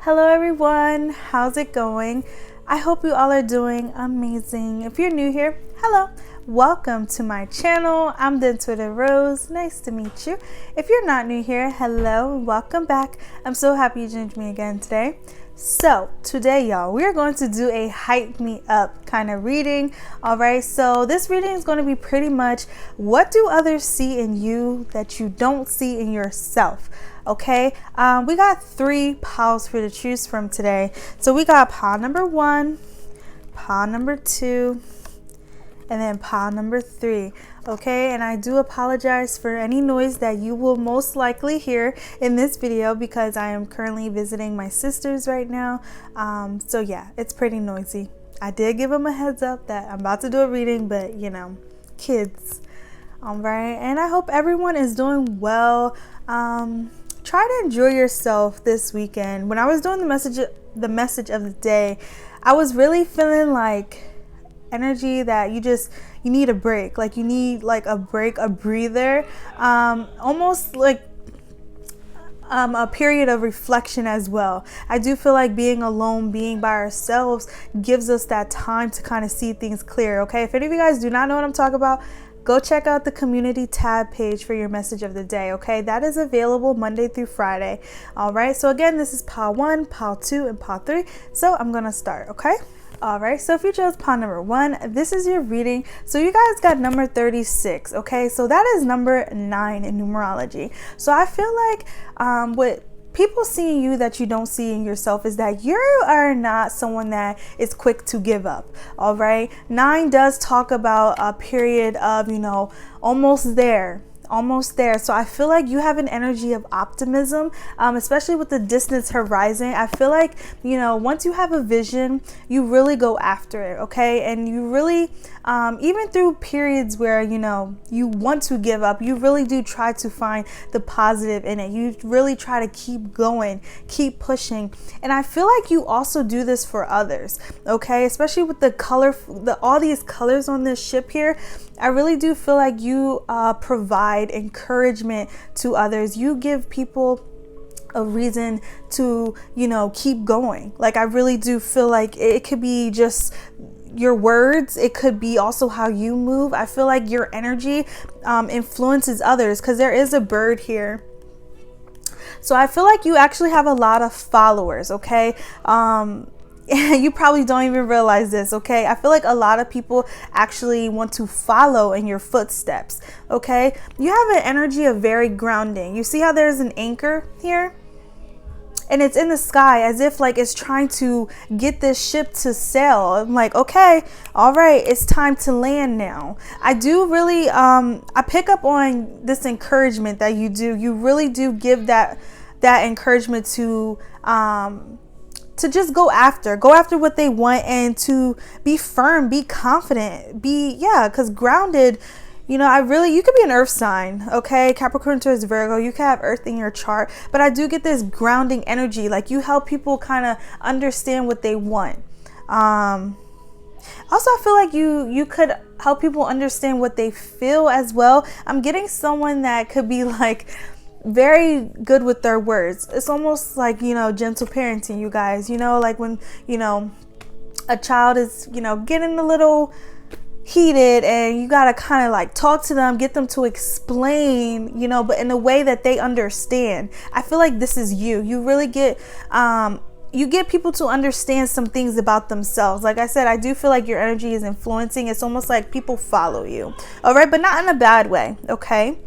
Hello everyone, how's it going? I hope you all are doing amazing. If you're new here, hello, welcome to my channel. I'm the Untitled. Nice to meet you. If you're not new here, hello, welcome back. I'm so happy you joined me again today. So today, y'all, we're going to do a hype me up kind of reading. All right, so this reading is going to be pretty much, what do others see in you that you don't see in yourself? Okay, we got 3 piles for you to choose from today. So we got pile number 1, pile number 2, and then pile number 3. Okay, and I do apologize for any noise that you will most likely hear in this video because I am currently visiting my sisters right now. So yeah, it's pretty noisy. I did give them a heads up that I'm about to do a reading, but you know, kids. All right, and I hope everyone is doing well. Try to enjoy yourself this weekend. When I was doing the message of the day, I was really feeling like energy that you need a break. Like you need like a break, a breather, almost like a period of reflection as well. I do feel like being alone, being by ourselves gives us that time to kind of see things clear. Okay, if any of you guys do not know what I'm talking about, go check out the community tab page for your message of the day. Okay, that is available Monday through Friday. All right, so again, this is pile 1, pile 2, and pile 3. So I'm gonna start. Okay. All right, so if you chose pile number 1, this is your reading. So you guys got number 36. Okay, so that is number 9 in numerology. So I feel like what people seeing you that you don't see in yourself is that you are not someone that is quick to give up. All right, 9 does talk about a period of, almost there. So I feel like you have an energy of optimism, especially with the distance horizon. I feel like, once you have a vision, you really go after it. Okay, and you really, even through periods where you want to give up, you really do try to find the positive in it. You really try to keep going, keep pushing. And I feel like you also do this for others. Okay, especially with all these colors on this ship here. I really do feel like you provide encouragement to others. You give people a reason to, keep going. Like I really do feel like it could be just your words. It could be also how you move. I feel like your energy influences others because there is a bird here. So I feel like you actually have a lot of followers. Okay. You probably don't even realize this. Okay, I feel like a lot of people actually want to follow in your footsteps. Okay, you have an energy of very grounding. You see how there's an anchor here and it's in the sky as if like it's trying to get this ship to sail. I'm like, okay, all right, it's time to land now. I do really I pick up on this encouragement that you do. You really do give that encouragement to just go after what they want and to be firm, be confident, because grounded, you could be an earth sign. Okay, Capricorn towards Virgo, you could have earth in your chart, but I do get this grounding energy. Like you help people kind of understand what they want. Also, I feel like you could help people understand what they feel as well. I'm getting someone that could be like very good with their words. It's almost like, gentle parenting, you guys, like when, a child is, getting a little heated and you got to kind of like talk to them, get them to explain, but in a way that they understand. I feel like this is you. You really get, you get people to understand some things about themselves. Like I said, I do feel like your energy is influencing. It's almost like people follow you. All right, but not in a bad way. Okay.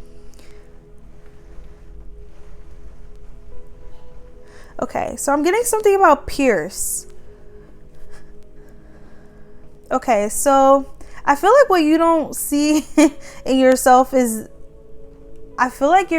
Okay, so I'm getting something about Pierce. Okay, so I feel like what you don't see in yourself is, I feel like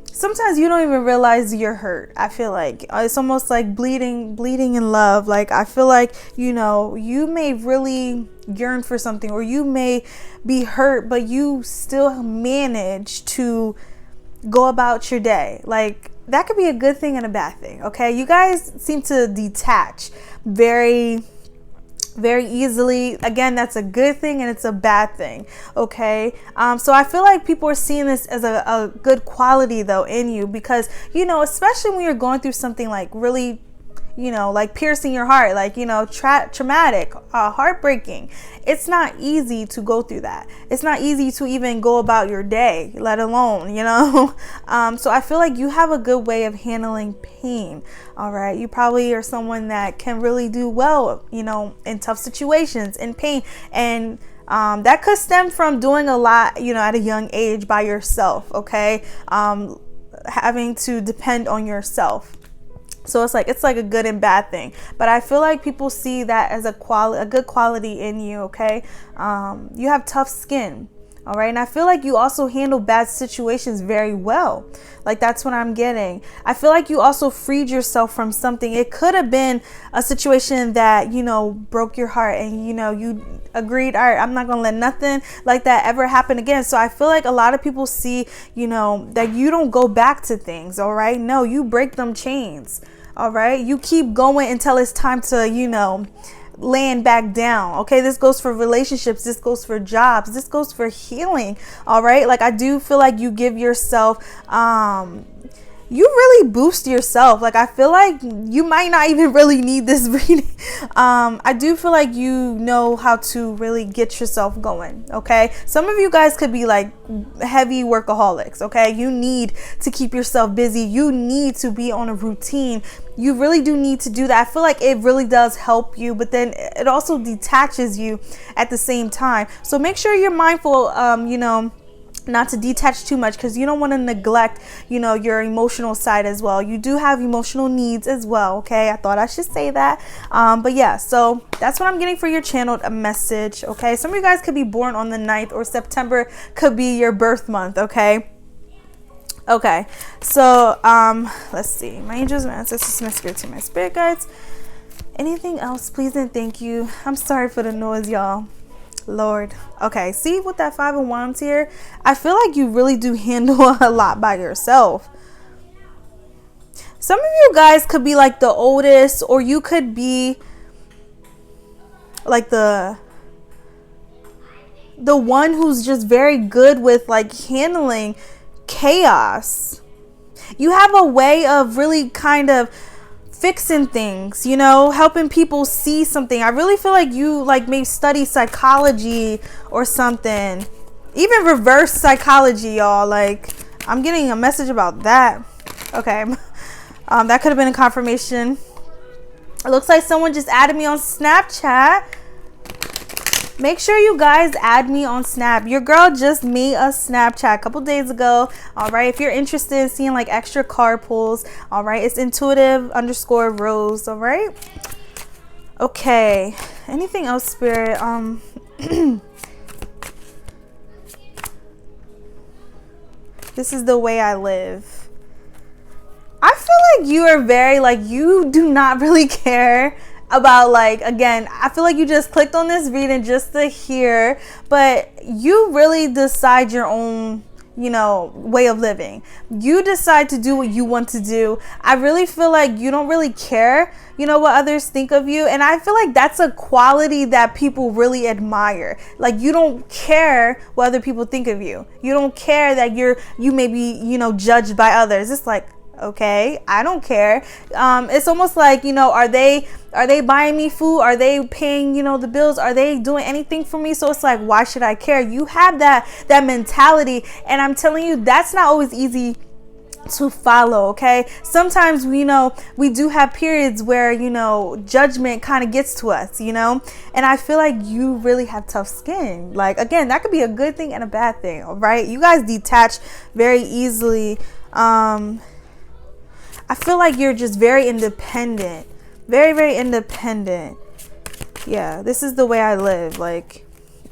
sometimes you don't even realize you're hurt. I feel like it's almost like bleeding in love. Like I feel like, you may really yearn for something or you may be hurt, but you still manage to go about your day. Like that could be a good thing and a bad thing. Okay, you guys seem to detach very very easily. Again, that's a good thing and it's a bad thing. Okay. So I feel like people are seeing this as a good quality though in you, because, you know, especially when you're going through something like really, you know, like piercing your heart, like, you know, traumatic, heartbreaking. It's not easy to go through that. It's not easy to even go about your day, let alone, you know. So I feel like you have a good way of handling pain. All right. You probably are someone that can really do well, you know, in tough situations, in pain. And that could stem from doing a lot, you know, at a young age by yourself. Okay. Having to depend on yourself. So it's like a good and bad thing, but I feel like people see that as a good quality in you. Okay. You have tough skin. All right. And I feel like you also handle bad situations very well. Like, that's what I'm getting. I feel like you also freed yourself from something. It could have been a situation that, you know, broke your heart, and, you know, you agreed, all right, I'm not going to let nothing like that ever happen again. So I feel like a lot of people see, you know, that you don't go back to things. All right. No, you break them chains. All right. You keep going until it's time to, you know, laying back down. Okay. This goes for relationships. This goes for jobs. This goes for healing. All right. Like, I do feel like you give yourself, you really boost yourself. Like, I feel like you might not even really need this reading. I do feel like you know how to really get yourself going. Okay. Some of you guys could be like heavy workaholics. Okay. You need to keep yourself busy. You need to be on a routine. You really do need to do that. I feel like it really does help you, but then it also detaches you at the same time. So make sure you're mindful, you know, not to detach too much, because you don't want to neglect, you know, your emotional side as well. You do have emotional needs as well. Okay. I thought I should say that. But yeah, so that's what I'm getting for your channeled message. Okay. Some of you guys could be born on the 9th, or September could be your birth month. Okay. Okay. So, let's see. My angels, my ancestors, my spirits, and my spirit guides. Anything else, please and thank you. I'm sorry for the noise, y'all. Lord. Okay, see, with that 5 of Wands here, I feel like you really do handle a lot by yourself. Some of you guys could be like the oldest, or you could be like the one who's just very good with like handling chaos. You have a way of really kind of fixing things, you know, helping people see something. I really feel like you like maybe study psychology or something, even reverse psychology, y'all. Like, I'm getting a message about that. Okay. That could have been a confirmation. It looks like someone just added me on Snapchat. Make sure you guys add me on Snap. Your girl just made a Snapchat a couple days ago. All right. If you're interested in seeing like extra card pulls, all right, it's intuitive_rose. All right. Okay. Anything else, Spirit? This is the way I live. I feel like you are very like, you do not really care about, like, again, I feel like you just clicked on this reading just to hear, but you really decide your own, you know, way of living. You decide to do what you want to do. I really feel like you don't really care, you know, what others think of you. And I feel like that's a quality that people really admire. Like, you don't care what other people think of you. You don't care that you may be, you know, judged by others. It's like, okay, I don't care. It's almost like, you know, are they buying me food? Are they paying, you know, the bills? Are they doing anything for me? So it's like, why should I care? You have that mentality. And I'm telling you, that's not always easy to follow. Okay. Sometimes, you know, we do have periods where, you know, judgment kind of gets to us, you know, and I feel like you really have tough skin. Like, again, that could be a good thing and a bad thing. All right. You guys detach very easily. I feel like you're just very independent. Very, very independent. Yeah, this is the way I live. Like,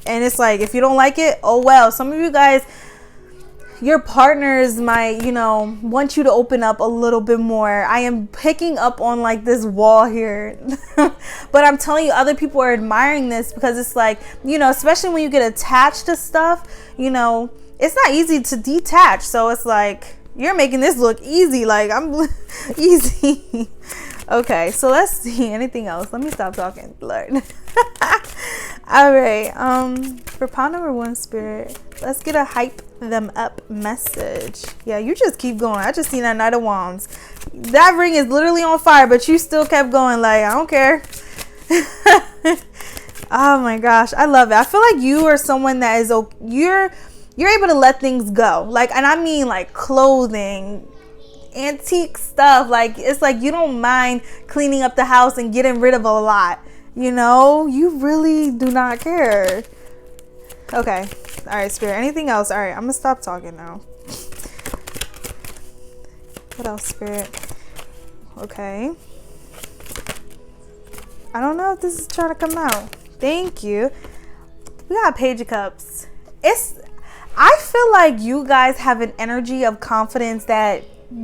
and it's like, if you don't like it, oh well. Some of you guys, your partners might, you know, want you to open up a little bit more. I am picking up on like this wall here. But I'm telling you, other people are admiring this, because it's like, you know, especially when you get attached to stuff, you know, it's not easy to detach. So it's like, you're making this look easy. Like, I'm easy. Okay, so let's see. Anything else? Let me stop talking, Lord. All right. For pile number 1, Spirit, let's get a hype them up message. Yeah, you just keep going. I just seen that Knight of Wands. That ring is literally on fire, but you still kept going. Like, I don't care. Oh my gosh, I love it. I feel like you are someone that is you're able to let things go. Like, and I mean like clothing, antique stuff. Like, it's like you don't mind cleaning up the house and getting rid of a lot. You know, you really do not care. Okay. All right, Spirit. Anything else? All right, I'm gonna stop talking now. What else, Spirit? Okay. I don't know if this is trying to come out. Thank you. We got Page of Cups. I feel like you guys have an energy of confidence that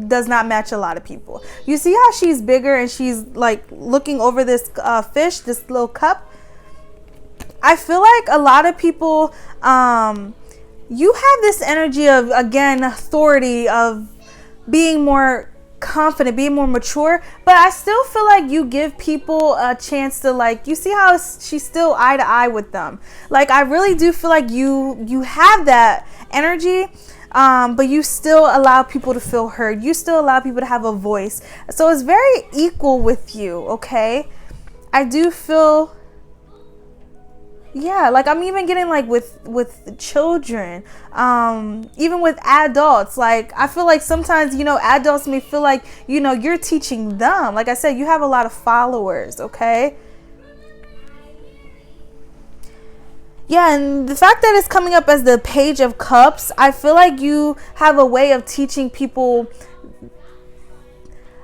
does not match a lot of people. You see how she's bigger and she's like looking over this fish, this little cup? I feel like a lot of people, you have this energy of, again, authority, of being more confident, being more mature, but I still feel like you give people a chance to, like, you see how she's still eye to eye with them. Like, I really do feel like you have that energy, but you still allow people to feel heard. You still allow people to have a voice. So it's very equal with you, okay? I do feel, yeah, like I'm even getting like with children, even with adults. Like, I feel like sometimes, you know, adults may feel like, you know, you're teaching them. Like I said, you have a lot of followers, okay? Yeah, and the fact that it's coming up as the Page of Cups, I feel like you have a way of teaching people.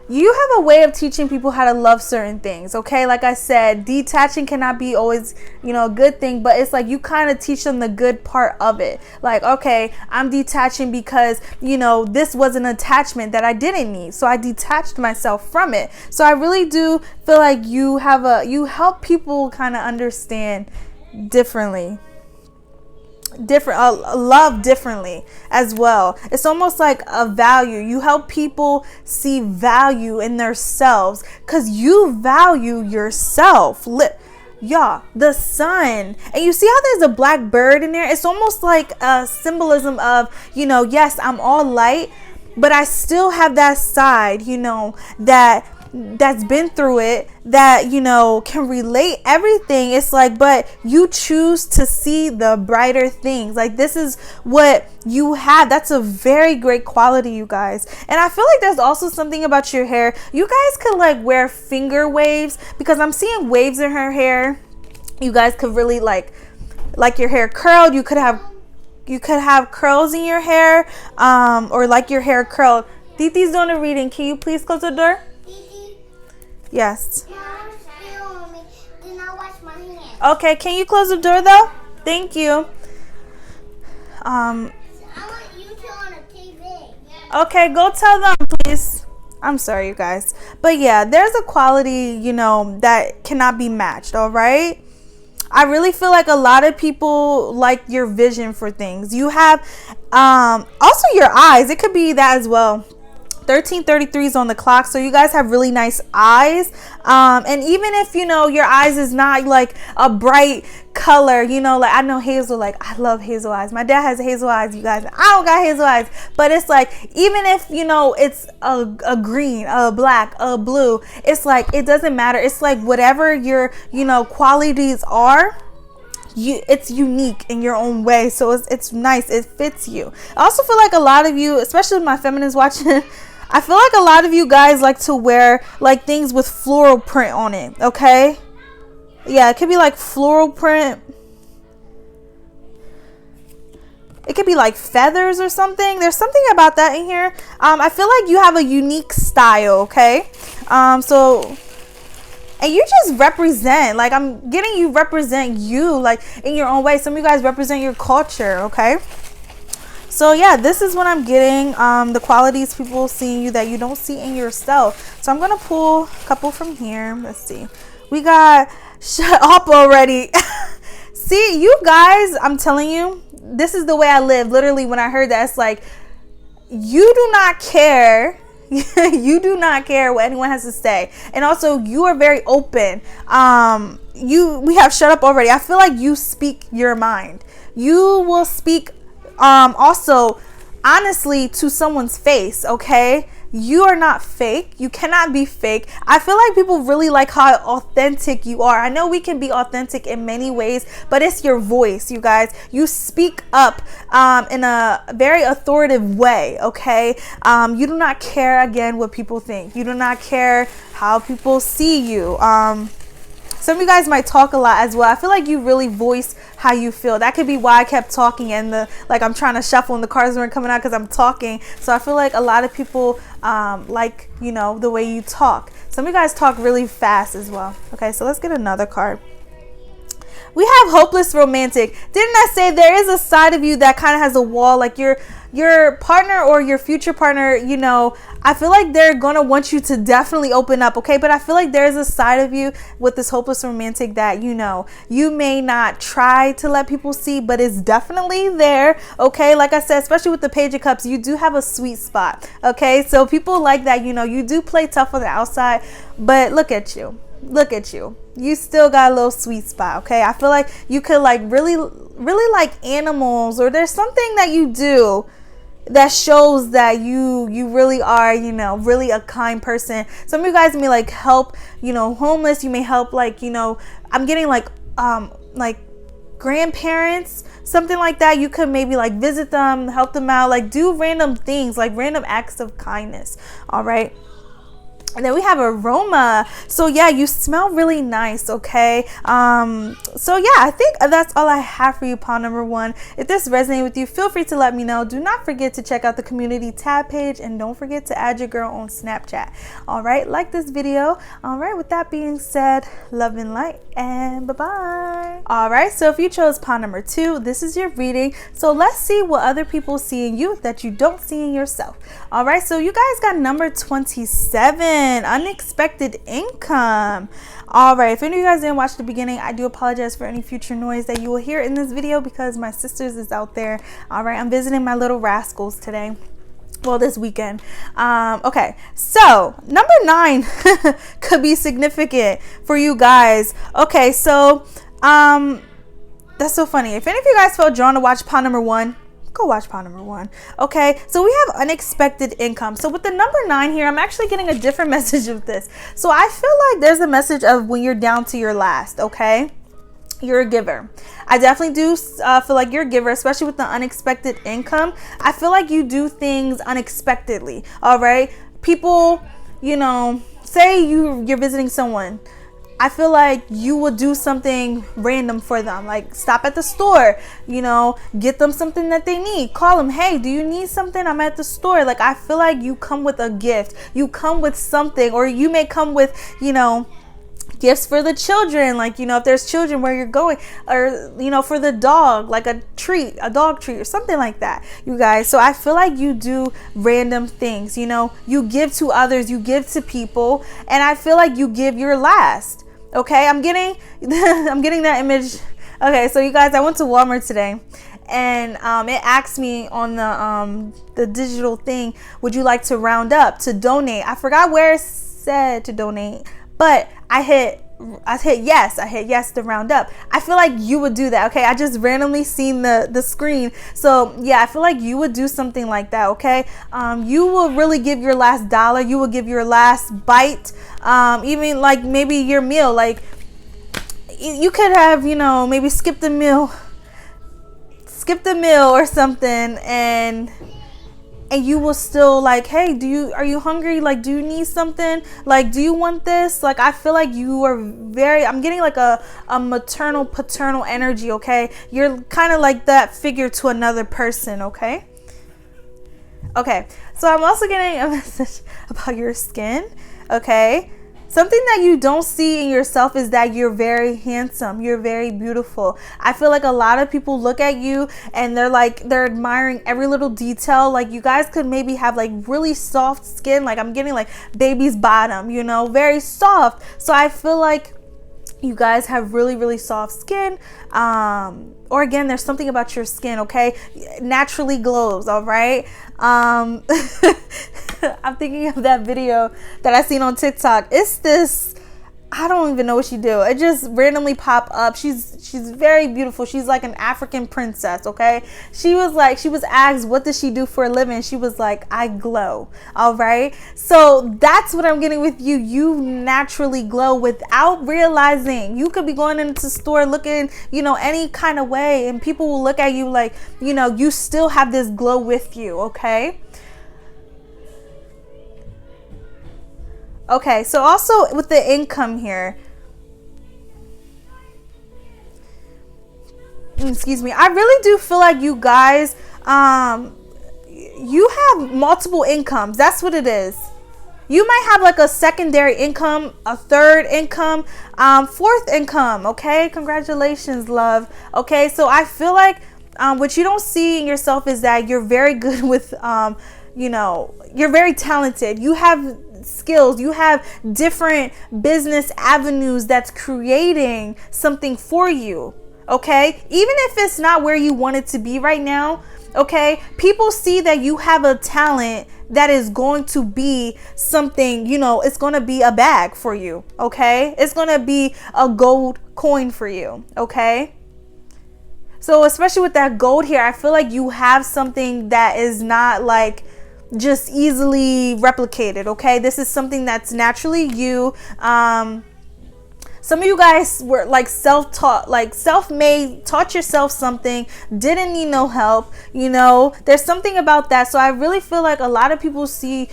You have a way of teaching people how to love certain things, okay? Like I said, detaching cannot be always, you know, a good thing, but it's like you kind of teach them the good part of it. Like, okay, I'm detaching because, you know, this was an attachment that I didn't need, so I detached myself from it. So I really do feel like you help people kind of understand differently. Love differently as well. It's almost like a value. You help people see value in themselves because you value yourself. Yeah, the sun. And you see how there's a black bird in there? It's almost like a symbolism of, you know, yes, I'm all light, but I still have that side, you know, that's been through it, that, you know, can relate everything. It's like, but you choose to see the brighter things. Like, this is what you have. That's a very great quality, you guys. And I feel like there's also something about your hair. You guys could like wear finger waves, because I'm seeing waves in her hair. You guys could really like your hair curled. You could have curls in your hair, or like your hair curled. Titi's doing a reading. Can you please close the door? Yes. Okay, can you close the door though? Thank you. I want you to on a TV. Okay, go tell them, please. I'm sorry, you guys. But yeah, there's a quality, you know, that cannot be matched, all right? I really feel like a lot of people like your vision for things. You have also your eyes. It could be that as well. 1333 is on the clock, so you guys have really nice eyes, and even if, you know, your eyes is not like a bright color, you know, like I know Hazel, like I love hazel eyes. My dad has hazel eyes, you guys. I don't got hazel eyes, but it's like, even if, you know, it's a green, a black, a blue, it's like, it doesn't matter. It's like whatever your, you know, qualities are, it's unique in your own way, so it's nice. It fits you. I also feel like a lot of you, especially my feminists watching, I feel like a lot of you guys like to wear like things with floral print on it, okay? Yeah, it could be like floral print. It could be like feathers or something. There's something about that in here. I feel like you have a unique style, okay? So, and you just represent, like I'm getting you represent you like in your own way. Some of you guys represent your culture, okay? So yeah, this is what I'm getting, the qualities people see you that you don't see in yourself. So I'm going to pull a couple from here. Let's see. We got, shut up already. See, you guys, I'm telling you, this is the way I live. Literally, when I heard that, it's like, you do not care. You do not care what anyone has to say. And also, you are very open. We have shut up already. I feel like you speak your mind. You will speak also honestly to someone's face, okay? You are not fake. You cannot be fake. I feel like people really like how authentic you are. I know we can be authentic in many ways, but it's your voice, you guys. You speak up in a very authoritative way, okay? You do not care, again, what people think. You do not care how people see you. Some of you guys might talk a lot as well. I feel like you really voice how you feel. That could be why I kept talking and I'm trying to shuffle and the cards weren't coming out because I'm talking. So I feel like a lot of people like, the way you talk. Some of you guys talk really fast as well. Okay, so let's get another card. We have hopeless romantic. Didn't I say there is a side of you that kind of has a wall, like your partner or your future partner, I feel like they're going to want you to definitely open up, okay? But I feel like there's a side of you with this hopeless romantic that, you may not try to let people see, but it's definitely there, okay? Like I said, especially with the Page of Cups, you do have a sweet spot, okay? So people like that, you do play tough on the outside, but look at you. Look at you. You still got a little sweet spot, okay? I feel like you could really like animals, or there's something that you do that shows that you really are, really a kind person. Some of you guys may help, homeless. You may help I'm getting like grandparents, something like that. You could maybe visit them, help them out, do random things, random acts of kindness. All right. And then we have aroma. So yeah, you smell really nice, okay? So yeah, I think that's all I have for you, pile number 1. If this resonated with you, feel free to let me know. Do not forget to check out the community tab page, and don't forget to add your girl on Snapchat. All right, like this video. All right, with that being said, love and light, and bye-bye. All right, so if you chose pile number 2, this is your reading. So let's see what other people see in you that you don't see in yourself. All right, so you guys got number 27. Unexpected income. All right, if any of you guys didn't watch the beginning, I do apologize for any future noise that you will hear in this video because my sisters is out there. All right, I'm visiting my little rascals today. Well, this weekend. Okay, so number 9 could be significant for you guys. Okay, so that's so funny. If any of you guys felt drawn to watch pile number 1, go watch pile number 1. Okay, so we have unexpected income. So with the number 9 here, I'm actually getting a different message of this. So I feel like there's a message of when you're down to your last, okay? You're a giver. I definitely do feel like you're a giver, especially with the unexpected income. I feel like you do things unexpectedly, all right? People, say you're visiting someone. I feel like you would do something random for them, like stop at the store, get them something that they need. Call them, hey, do you need something? I'm at the store. I feel like you come with a gift. You come with something, or you may come with, gifts for the children, if there's children where you're going, or for the dog, like a dog treat or something like that, you guys. So I feel like you do random things, you give to others, you give to people, and I feel like you give your last. Okay, I'm getting that image. Okay, so you guys, I went to Walmart today, and it asked me on the digital thing, would you like to round up to donate? I forgot where it said to donate, but I hit yes to round up. I feel like you would do that. Okay, I just randomly seen the screen. So yeah, I feel like you would do something like that. Okay, you will really give your last dollar. You will give your last bite. Even maybe your meal. You could have maybe skip the meal or something, and you will still hey, are you hungry? Do you need something? Do you want this? I feel like you are I'm getting a maternal, paternal energy, okay? You're kind of like that figure to another person, okay? Okay, so I'm also getting a message about your skin, okay? Something that you don't see in yourself is that you're very handsome. You're very beautiful. I feel like a lot of people look at you and they're admiring every little detail. You guys could maybe have really soft skin. I'm getting baby's bottom, very soft. So I feel like you guys have really, really soft skin. Or again, there's something about your skin, okay? Naturally glows, all right? I'm thinking of that video that I seen on TikTok. It's this, I don't even know what she do. It just randomly pop up. She's very beautiful. She's like an African princess, okay? She was asked, what does she do for a living? She was like, I glow. All right? So that's what I'm getting with you. You naturally glow without realizing. You could be going into the store looking, any kind of way, and people will look at you like, you still have this glow with you, okay? Okay, so also with the income here, excuse me, I really do feel like you guys, you have multiple incomes. That's what it is. You might have like a secondary income, a third income, fourth income. Okay, congratulations, love. Okay, so I feel like what you don't see in yourself is that you're very good with, you're very talented. You have skills, you have different business avenues that's creating something for you. Okay, even if it's not where you want it to be right now, okay, people see that you have a talent that is going to be something, it's going to be a bag for you. Okay, it's going to be a gold coin for you. Okay, so especially with that gold here, I feel like you have something that is not like just easily replicated. Okay, this is something that's naturally you. Some of you guys were like self-taught, like self-made, taught yourself something, didn't need no help. There's something about that. So I really feel like a lot of people see,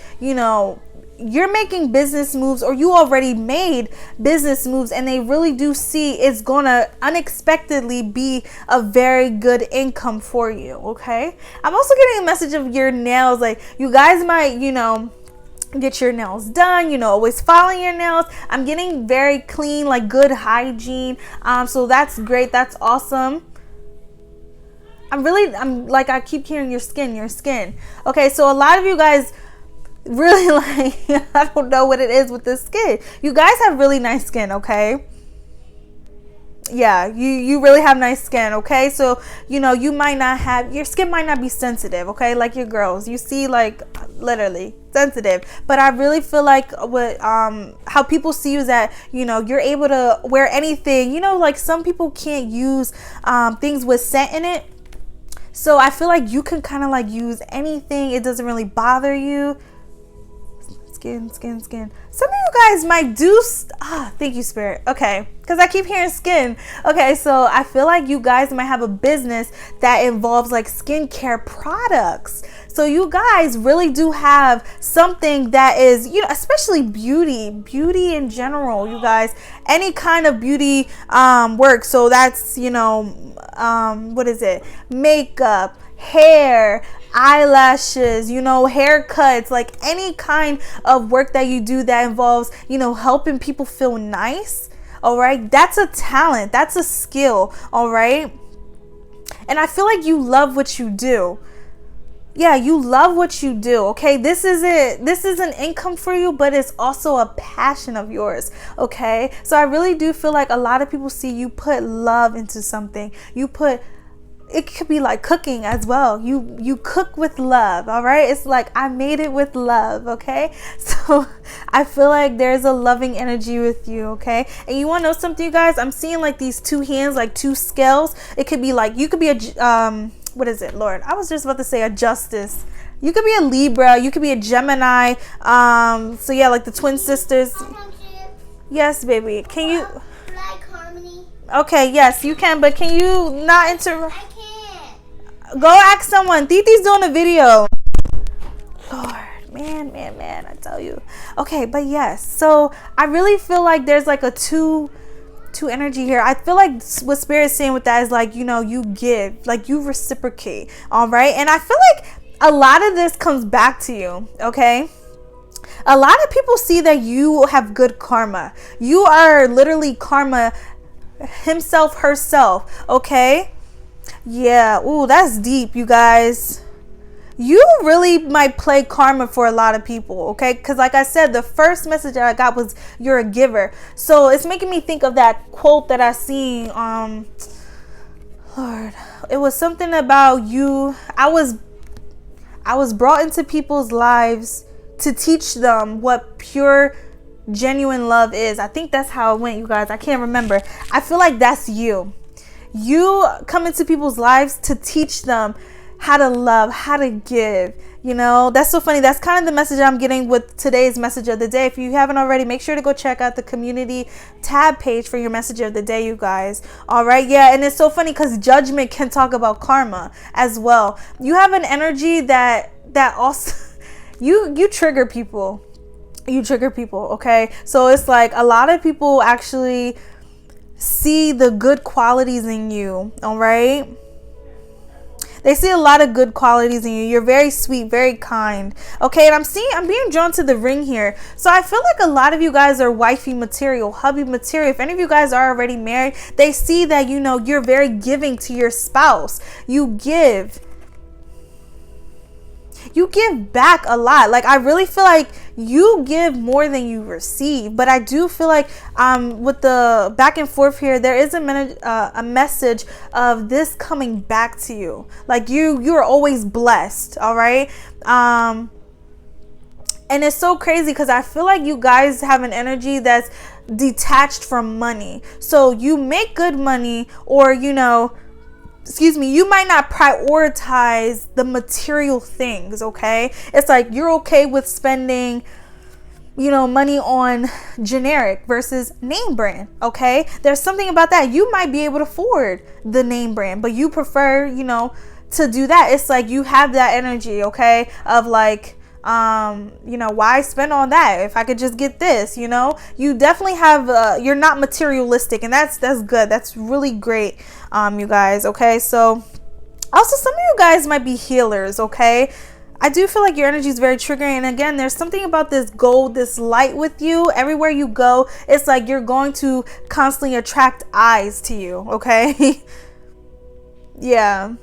you're making business moves, or you already made business moves, and they really do see it's gonna unexpectedly be a very good income for you. Okay, I'm also getting a message of your nails. Like, you guys might, get your nails done, always filing your nails. I'm getting very clean, like good hygiene. So that's great. That's awesome. I'm like, I keep hearing your skin. Okay, so a lot of you guys really like, I don't know what it is with this skin. You guys have really nice skin, okay? Yeah, you really have nice skin, okay? So, you might not have, your skin might not be sensitive, okay? Like your girls, you see, like literally sensitive. But I really feel like what how people see you is that, you're able to wear anything. Like some people can't use things with scent in it. So I feel like you can kind of like use anything. It doesn't really bother you. Skin. Some of you guys might do thank you, Spirit. Okay, because I keep hearing skin. Okay, so I feel like you guys might have a business that involves like skincare products. So you guys really do have something that is, especially beauty in general. You guys, any kind of beauty work. So that's, what is it? Makeup, hair, eyelashes, haircuts, like any kind of work that you do that involves, helping people feel nice. All right, that's a talent, that's a skill. All right, and I feel like you love what you do. Yeah, you love what you do. Okay, this is it. This is an income for you, but it's also a passion of yours. Okay, so I really do feel like a lot of people see you put love into something. It could be like cooking as well. You cook with love. All right, it's like I made it with love. Okay, so I feel like there's a loving energy with you. Okay, and you want to know something, you guys? I'm seeing like these two hands, like two scales. It could be like, you could be a what is it, Lord? I was just about to say a Justice. You could be a Libra. You could be a Gemini. So yeah, like the twin sisters. Yes, baby. Can you? Like harmony. Okay, yes, you can, but can you not interrupt? I can't. Go ask someone. Titi's doing a video. Lord, man, I tell you. Okay, but yes. So I really feel like there's like a two energy here. I feel like what Spirit's saying with that is like, you give, like you reciprocate. All right, and I feel like a lot of this comes back to you. Okay. A lot of people see that you have good karma. You are literally karma himself, herself. Okay. Yeah. Ooh, that's deep, you guys. You really might play karma for a lot of people, okay? Because like I said, the first message that I got was you're a giver. So it's making me think of that quote that I seen. Lord, it was something about you. I was brought into people's lives to teach them what pure, genuine love is. I think that's how it went, you guys. I can't remember. I feel like that's you. You come into people's lives to teach them how to love, how to give. You know, that's so funny. That's kind of the message I'm getting with today's message of the day. If you haven't already, make sure to go check out the community tab page for your message of the day, you guys. All right. Yeah. And it's so funny because judgment can talk about karma as well. You have an energy that also you trigger people. You trigger people. Okay. So it's like a lot of people actually see the good qualities in you. All right. They see a lot of good qualities in you. You're very sweet, very kind. Okay, and I'm being drawn to the ring here. So I feel like a lot of you guys are wifey material, hubby material. If any of you guys are already married, they see that, you know, you're very giving to your spouse. You give back a lot. Like, I really feel like you give more than you receive. But I do feel like with the back and forth here, there is a message of this coming back to you. Like, you're always blessed. All right. And it's so crazy because I feel like you guys have an energy that's detached from money. So you make good money, or, you know, you might not prioritize the material things. Okay, it's like you're okay with spending, you know, money on generic versus name brand. Okay, there's something about that. You might be able to afford the name brand, but you prefer, you know, to do that. It's like you have that energy, okay, of like, you know, why spend on that if I could just get this? You know, you definitely have you're not materialistic, and that's good. That's really great, you guys. Okay, so also some of you guys might be healers. Okay, I do feel like your energy is very triggering, and again, there's something about this gold, this light with you. Everywhere you go, it's like you're going to constantly attract eyes to you. Okay. Yeah.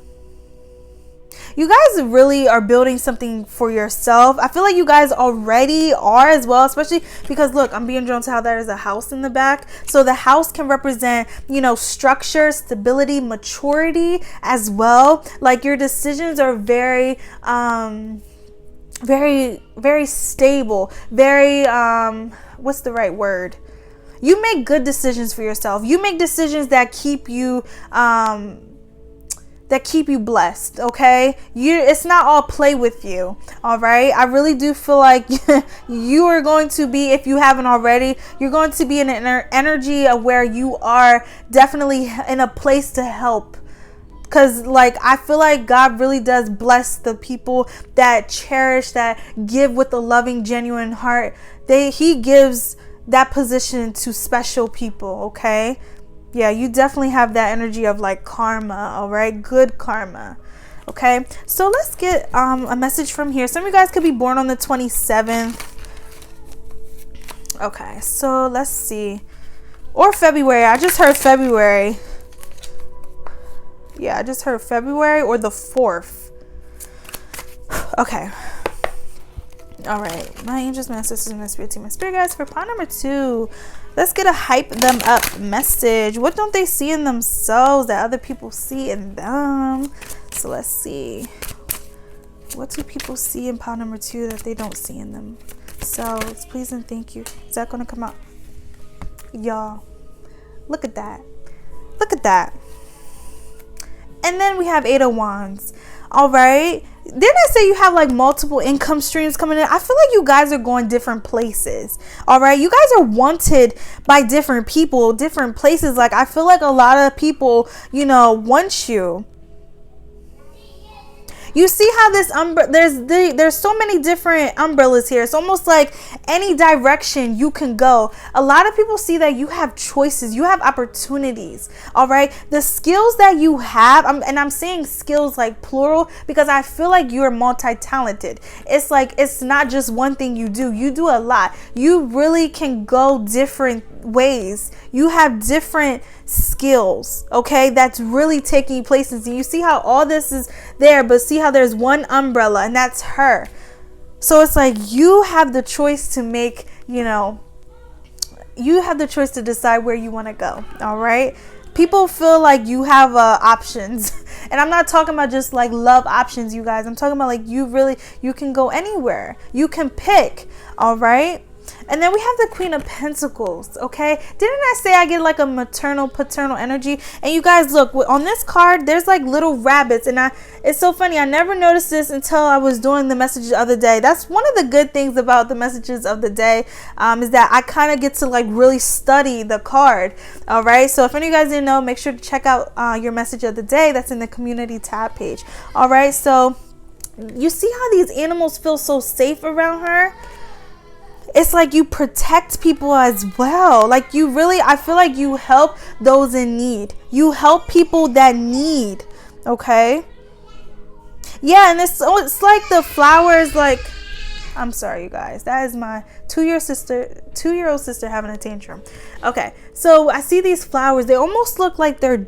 You guys really are building something for yourself. I feel like you guys already are as well, especially because, look, I'm being drawn to how there is a house in the back. So the house can represent, you know, structure, stability, maturity as well. Like, your decisions are very, very stable, very, what's the right word? You make good decisions for yourself. You make decisions that keep you, blessed. Okay, it's not all play with you. All right, I really do feel like you are going to be, if you haven't already, you're going to be in an energy of where you are definitely in a place to help. Because, like, I feel like God really does bless the people that cherish, that give with a loving, genuine heart. He gives that position to special people. Okay. Yeah, you definitely have that energy of like karma. All right, good karma. Okay, so let's get a message from here. Some of you guys could be born on the 27th. Okay, so let's see, or February. I just heard February. Yeah, I just heard February or the 4th. Okay. All right, my angels, my sisters, my spirit team, my spirit guides for part number 2. Let's get a hype them up message. What don't they see in themselves that other people see in them? So let's see. What do people see in part number 2 that they don't see in themselves? Please and thank you. Is that going to come out? Y'all, look at that. Look at that. And then we have 8 of Wands. All right. Didn't I say you have like multiple income streams coming in? I feel like you guys are going different places. All right. You guys are wanted by different people, different places. Like, I feel like a lot of people, you know, want you. You see how this there's so many different umbrellas here. It's almost like any direction you can go. A lot of people see that you have choices, you have opportunities. All right, the skills that you have, and I'm saying skills like plural because I feel like you're multi-talented. It's like it's not just one thing you do. You do a lot. You really can go different ways. You have different skills, okay, that's really taking places. And you see how all this is there, but see how there's one umbrella, and that's her. So it's like you have the choice to make, you know, you have the choice to decide where you want to go. All right, people feel like you have options And I'm not talking about just like love options, you guys. I'm talking about like you can go anywhere. You can pick, all right? And then we have the Queen of Pentacles, okay? Didn't I say I get like a maternal, paternal energy? And you guys, look, on this card, there's like little rabbits. And it's so funny. I never noticed this until I was doing the messages the other day. That's one of the good things about the messages of the day, is that I kind of get to like really study the card, all right? So if any of you guys didn't know, make sure to check out your message of the day. That's in the community tab page, all right? So you see how these animals feel so safe around her? It's like you protect people as well. Like you really, I feel like you help those in need. You help people that need, okay? Yeah, and it's like the flowers, like, I'm sorry, you guys. That is my two-year-old sister having a tantrum. Okay, so I see these flowers. They almost look like they're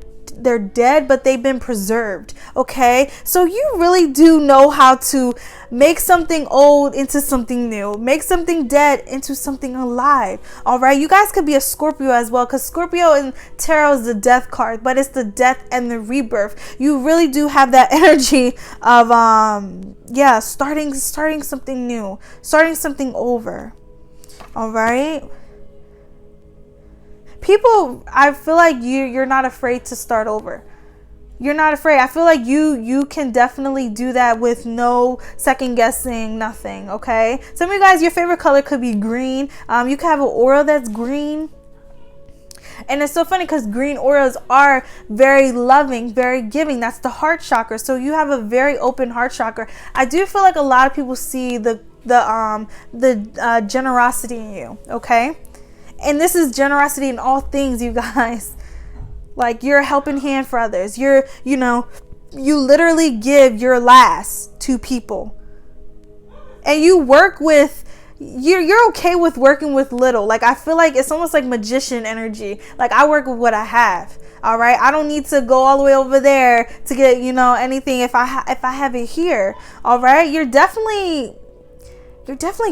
dead, but they've been preserved, okay? So you really do know how to make something old into something new, make something dead into something alive, all right? You guys could be a Scorpio as well, because Scorpio in tarot is the death card, but it's the death and the rebirth. You really do have that energy of yeah, starting something new, starting something over, all right? People, I feel like you're not afraid to start over. You're not afraid. I feel like you can definitely do that with no second guessing, nothing, okay? Some of you guys, your favorite color could be green. You could have an aura that's green. And it's so funny because green auras are very loving, very giving. That's the heart chakra. So you have a very open heart chakra. I do feel like a lot of people see the generosity in you, okay? And this is generosity in all things, you guys. Like you're a helping hand for others. You literally give your last to people. And you work with, you're okay with working with little. Like I feel like it's almost like magician energy. Like I work with what I have. All right. I don't need to go all the way over there to get, anything if I have it here. All right. You're definitely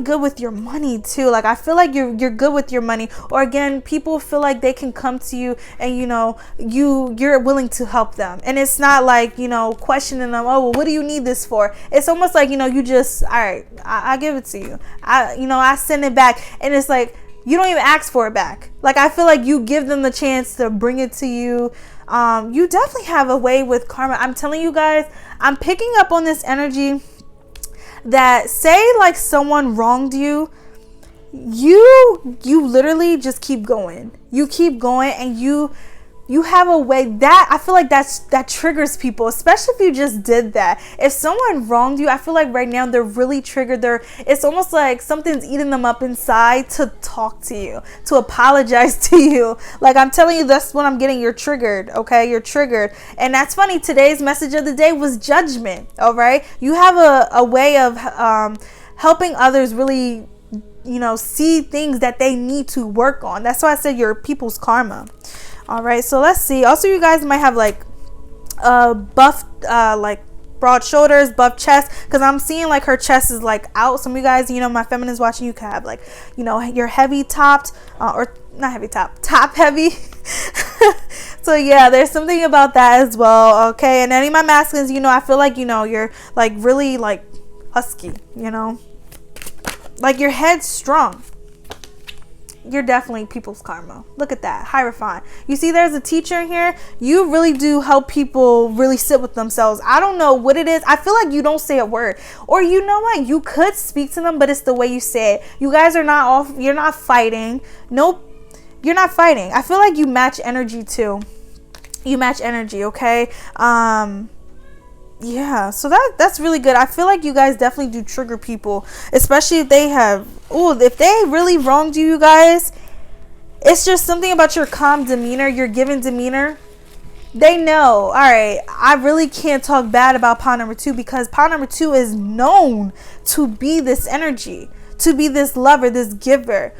good with your money too. Like I feel like you're good with your money. Or again, people feel like they can come to you and you're willing to help them. And it's not like, questioning them, oh, well, what do you need this for? It's almost like, you just, all right, I give it to you. I send it back. And it's like, you don't even ask for it back. Like I feel like you give them the chance to bring it to you. You definitely have a way with karma. I'm telling you guys, I'm picking up on this energy that say like someone wronged you, you literally just keep going. You keep going and you have a way that I feel like that triggers people, especially if you just did that. If someone wronged you, I feel like right now they're really triggered. It's almost like something's eating them up inside to talk to you, to apologize to you. Like I'm telling you, that's what I'm getting. You're triggered, okay? You're triggered. And that's funny. Today's message of the day was judgment, all right? You have a way of helping others really, see things that they need to work on. That's why I said you're people's karma. All right, so let's see. Also, you guys might have like buff, like broad shoulders, buff chest, because I'm seeing like her chest is like out. Some of you guys, my feminists watching, you can have like, you're heavy topped, or not heavy top heavy. So yeah, there's something about that as well. Okay, and any of my masculines, I feel like you're like really like husky, like your head's strong. You're definitely people's karma. Look at that. Hierophant. You see there's a teacher in here. You really do help people really sit with themselves. I don't know what it is. I feel like you don't say a word. Or you know what? You could speak to them, but it's the way you say it. You guys are not off. You're not fighting. Nope. You're not fighting. I feel like you match energy too. You match energy, okay? Yeah, so that's really good. I feel like you guys definitely do trigger people, especially if if they really wronged you guys. It's just something about your calm demeanor, your given demeanor. They know, all right, I really can't talk bad about pile number 2 because pile number 2 is known to be this energy, to be this lover, this giver,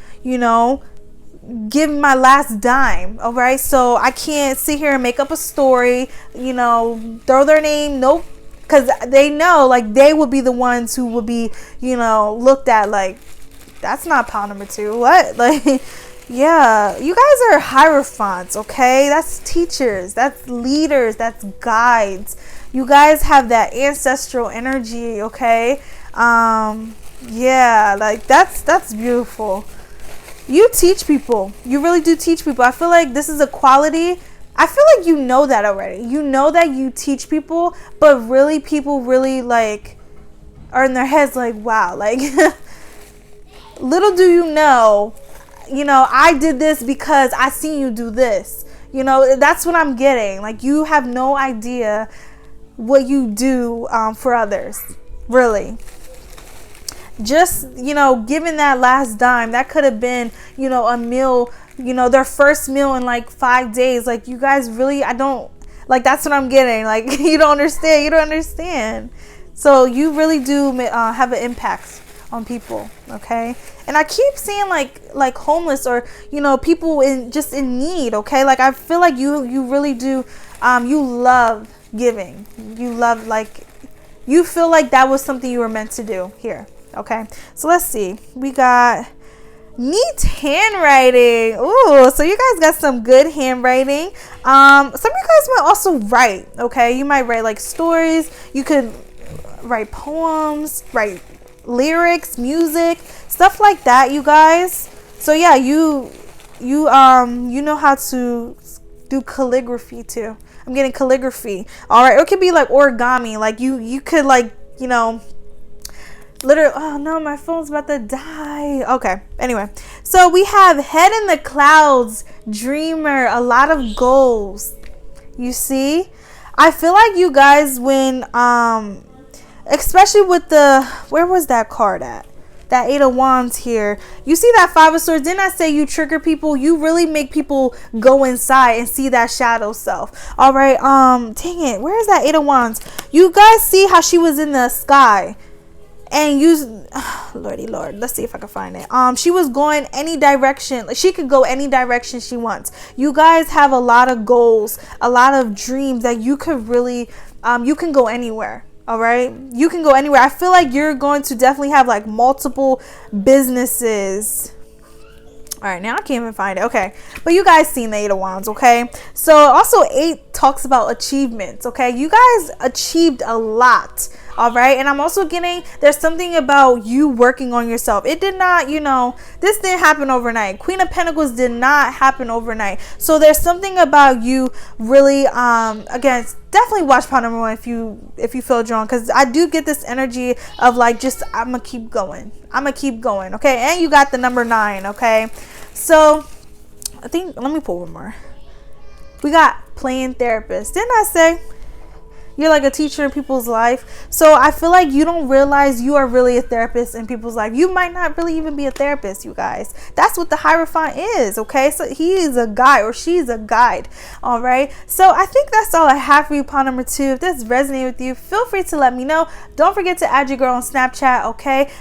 give my last dime. All right, so I can't sit here and make up a story, throw their name. Nope, because they know like they would be the ones who would be looked at like, that's not pile number 2. What? Like, yeah, you guys are hierophants, okay? That's teachers, that's leaders, that's guides. You guys have that ancestral energy, okay? Yeah, like that's beautiful. You teach people. You really do teach people. I feel like this is a quality. I feel like you know that already. You know that you teach people, but really people really like are in their heads like, wow, like little do you know, I did this because I seen you do this. That's what I'm getting. Like, you have no idea what you do for others, really. Just, giving that last dime, that could have been, a meal, their first meal in like 5 days. Like, you guys really, that's what I'm getting. Like, you don't understand. So you really do have an impact on people, okay? And I keep seeing like homeless or, people in need, okay? Like, I feel like you really do, you love giving. You love, like, you feel like that was something you were meant to do here. Okay, so let's see. We got neat handwriting. Ooh, so you guys got some good handwriting. Some of you guys might also write. Okay, you might write like stories. You could write poems, write lyrics, music, stuff like that, you guys. So yeah, you know how to do calligraphy too. I'm getting calligraphy. All right, it could be like origami. Like you could like literally, oh no, my phone's about to die. Okay, anyway, so we have head in the clouds, dreamer, a lot of goals. You see, I feel like you guys, when especially with where was that card at, that 8 of Wands here, you see that 5 of Swords. Didn't I say you trigger people? You really make people go inside and see that shadow self. All right, dang it, where is that 8 of Wands? You guys see how she was in the sky and lordy lord, let's see if I can find it. She was going any direction. Like, she could go any direction she wants. You guys have a lot of goals, a lot of dreams that you could really you can go anywhere. All right, you can go anywhere. I feel like you're going to definitely have like multiple businesses. All right, now I can't even find it. Okay, but you guys seen the 8 of Wands, okay? So also 8 talks about achievements, okay? You guys achieved a lot, all right? And I'm also getting, there's something about you working on yourself. It did not, this didn't happen overnight. Queen of Pentacles did not happen overnight. So there's something about you really, again, definitely watch part number 1 if you feel drawn, because I do get this energy of like, just I'm gonna keep going, okay? And you got the number 9, okay? So I think, let me pull one more. We got playing therapist. Didn't I say you're like a teacher in people's life? So I feel like you don't realize you are really a therapist in people's life. You might not really even be a therapist, you guys. That's what the Hierophant is, okay? So he is a guide, or she's a guide, all right? So I think that's all I have for you, pile number 2. If this resonated with you, feel free to let me know. Don't forget to add your girl on Snapchat, okay?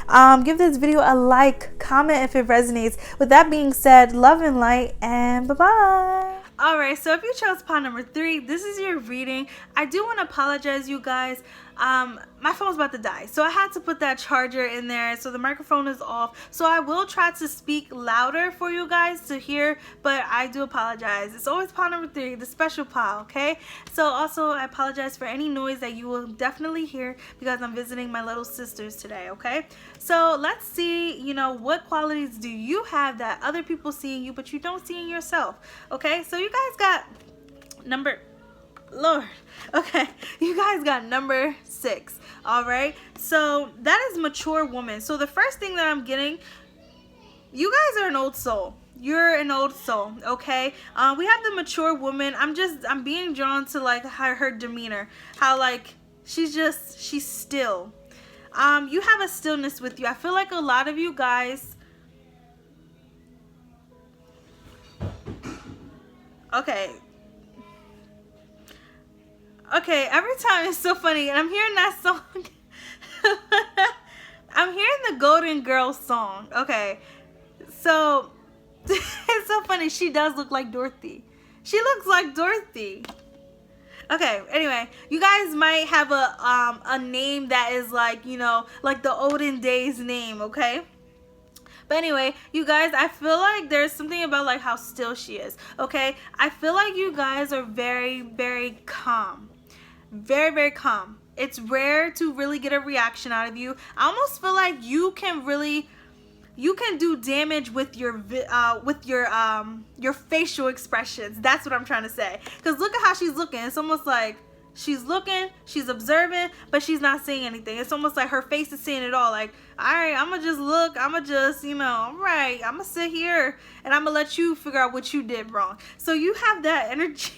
Give this video a like, comment if it resonates. With that being said, love and light, and bye-bye. All right, so if you chose pile number 3, this is your reading. I do want to apologize, you guys. My phone's about to die, so I had to put that charger in there, so the microphone is off. So I will try to speak louder for you guys to hear, but I do apologize. It's always pile number 3, the special pile, okay? So also I apologize for any noise that you will definitely hear, because I'm visiting my little sisters today, okay? So let's see, what qualities do you have that other people see in you but you don't see in yourself, okay? So you guys got Lord, okay, you guys got number 6. All right, so that is mature woman. So the first thing that I'm getting, you guys are an old soul. You're an old soul, okay? We have the mature woman. I'm being drawn to like her demeanor, how like she's still. You have a stillness with you. I feel like a lot of you guys, okay, every time it's so funny, and I'm hearing that song. I'm hearing the Golden Girls song. Okay, so it's so funny. She does look like Dorothy. She looks like Dorothy. Okay, anyway, you guys might have a name that is like, like the olden days name, okay? But anyway, you guys, I feel like there's something about like how still she is, okay? I feel like you guys are very, very calm. Very, very calm. It's rare to really get a reaction out of you. I almost feel like you can do damage with your facial expressions. That's what I'm trying to say. Because look at how she's looking. It's almost like she's looking, she's observing, but she's not saying anything. It's almost like her face is saying it all. Like, all right, I'm gonna just look. I'm gonna just, all right, I'm gonna sit here and I'm gonna let you figure out what you did wrong. So you have that energy.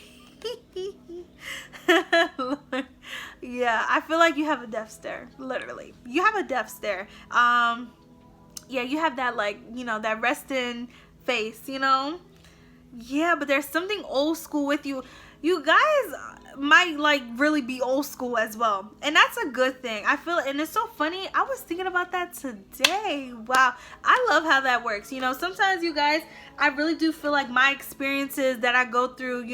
Yeah, I feel like you have a death stare. Literally, you have a death stare. Yeah, you have that, like, that resting face, Yeah, but there's something old school with you. You guys might, like, really be old school as well. And that's a good thing. I feel, and it's so funny. I was thinking about that today. Wow. I love how that works. Sometimes, you guys, I really do feel like my experiences that I go through,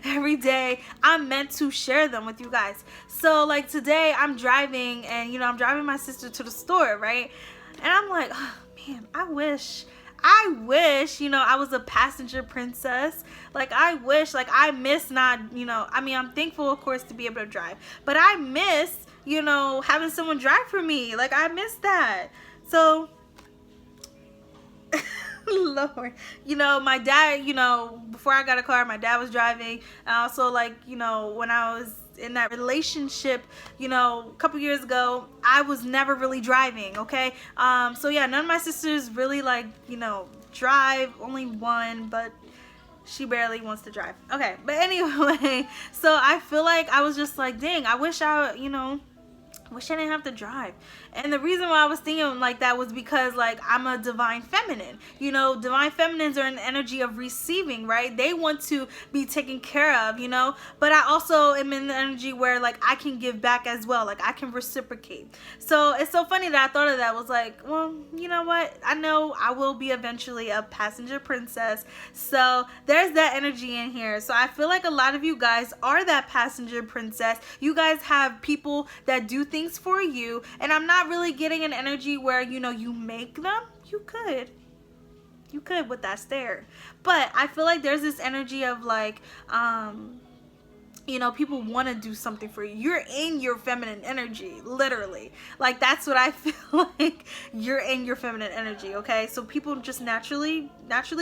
every day, I'm meant to share them with you guys. So, like, today I'm driving and, I'm driving my sister to the store, right? And I'm like, oh, man, I wish, I was a passenger princess. Like, I wish, like, I miss not, I'm thankful, of course, to be able to drive. But I miss, having someone drive for me. Like, I miss that. So, Lord, my dad, before I got a car, my dad was driving. And also, like, when I was in that relationship, a couple years ago, I was never really driving, okay? So yeah, none of my sisters really, like, drive. Only one, but she barely wants to drive. Okay, but anyway, so I feel like I was just like, dang, I wish I didn't have to drive. And the reason why I was thinking like that was because, like, I'm a divine feminine. Divine feminines are an energy of receiving, right? They want to be taken care of, but I also am in the energy where, like, I can give back as well. Like, I can reciprocate. So it's so funny that I thought of that. Was like, well, you know what? I know I will be eventually a passenger princess. So there's that energy in here. So I feel like a lot of you guys are that passenger princess. You guys have people that do things for you, and I'm not really getting an energy where you make them. You could with that stare, but I feel like there's this energy of, like, people want to do something for you. You're in your feminine energy, literally. Like, that's what I feel like. You're in your feminine energy, okay? So people just naturally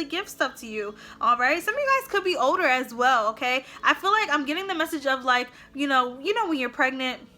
give stuff to you, all right? Some of you guys could be older as well, okay? I feel like I'm getting the message of, like, when you're pregnant.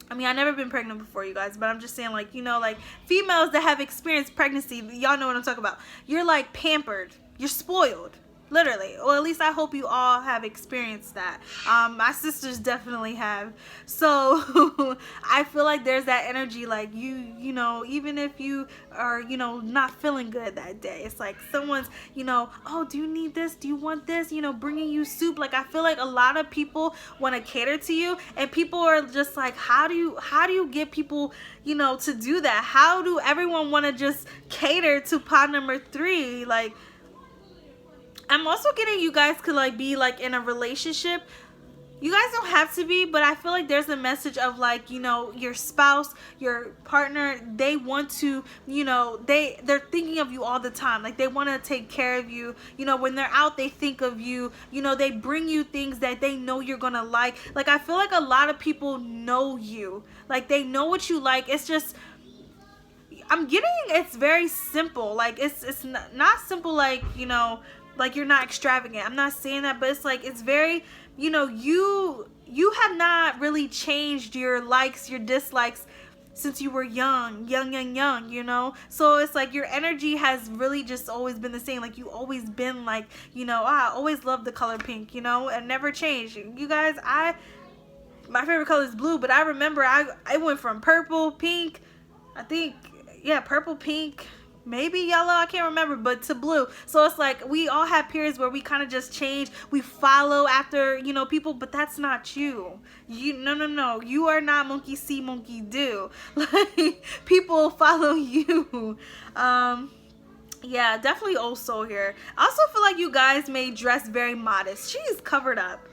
I've never been pregnant before, you guys, but I'm just saying, like, like, females that have experienced pregnancy, y'all know what I'm talking about. You're, like, pampered. You're spoiled. Literally. Or at least I hope you all have experienced that. My sisters definitely have. So I feel like there's that energy, like, even if you are, not feeling good that day, it's like someone's, oh, do you need this? Do you want this? Bringing you soup. Like, I feel like a lot of people want to cater to you, and people are just like, how do you get people, to do that? How do everyone want to just cater to pod number 3? Like, I'm also getting you guys could, like, be, like, in a relationship. You guys don't have to be, but I feel like there's a message of, like, your spouse, your partner, they want to, they're thinking of you all the time. Like, they want to take care of you. When they're out, they think of you. They bring you things that they know you're going to like. Like, I feel like a lot of people know you. Like, they know what you like. It's just, I'm getting, it's very simple. Like, it's not simple, like, like, you're not extravagant. I'm not saying that, but it's like, it's very, you have not really changed your likes, your dislikes since you were young. So it's like your energy has really just always been the same. Like, you always been like, I always loved the color pink, and never changed. You guys, my favorite color is blue, but I remember I went from purple, pink, I think, yeah, purple, pink, maybe yellow, I can't remember, but to blue. So it's like we all have periods where we kind of just change. We follow after, people, but that's not you. No. You are not monkey see, monkey do. Like, people follow you. Yeah, definitely old soul here. I also feel like you guys may dress very modest. She's covered up.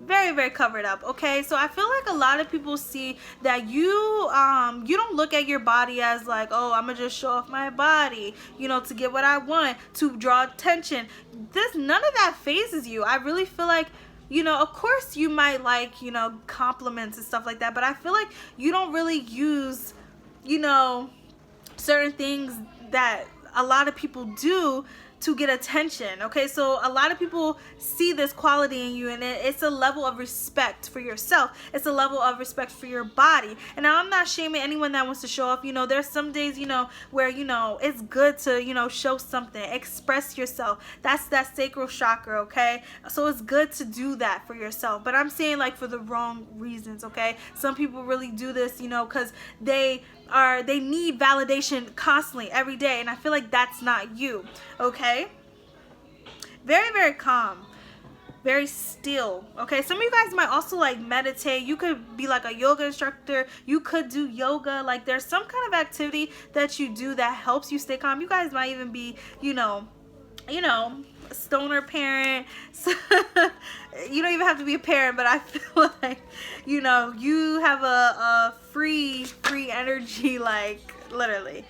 Very, very covered up, okay? So I feel like a lot of people see that you don't look at your body as like, oh, I'm gonna just show off my body, to get what I want, to draw attention. None of that phases you. I really feel like of course you might like, compliments and stuff like that, but I feel like you don't really use, certain things that a lot of people do to get attention. Okay, so a lot of people see this quality in you, and it's a level of respect for yourself. It's a level of respect for your body. And now I'm not shaming anyone that wants to show off. There's some days, where, it's good to, show something, express yourself. That's that sacral chakra, okay? So it's good to do that for yourself. But I'm saying, like, for the wrong reasons, okay? Some people really do this, because they need validation constantly every day, and I feel like that's not you. Okay, very, very calm, very still. Okay, some of you guys might also like meditate. You could be like a yoga instructor. You could do yoga. Like, there's some kind of activity that you do that helps you stay calm. You guys might even be, a stoner parent. So you don't even have to be a parent, but I feel like, you have a free energy, like, literally.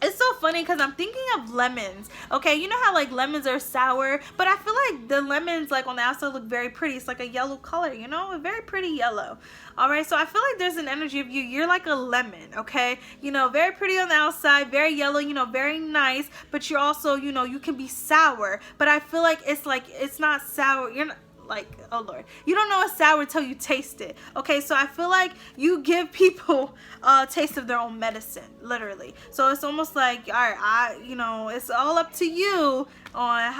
It's so funny because I'm thinking of lemons. Okay, you know how like lemons are sour, but I feel like the lemons, like, on the outside look very pretty. It's like a yellow color, a very pretty yellow. All right, so I feel like there's an energy of you. You're like a lemon, okay? Very pretty on the outside, very yellow, very nice, but you're also, you can be sour. But I feel like it's not sour. You're not, like, oh Lord, you don't know it's sour until you taste it. Okay, so I feel like you give people a taste of their own medicine, literally. So it's almost like, all right, it's all up to you on,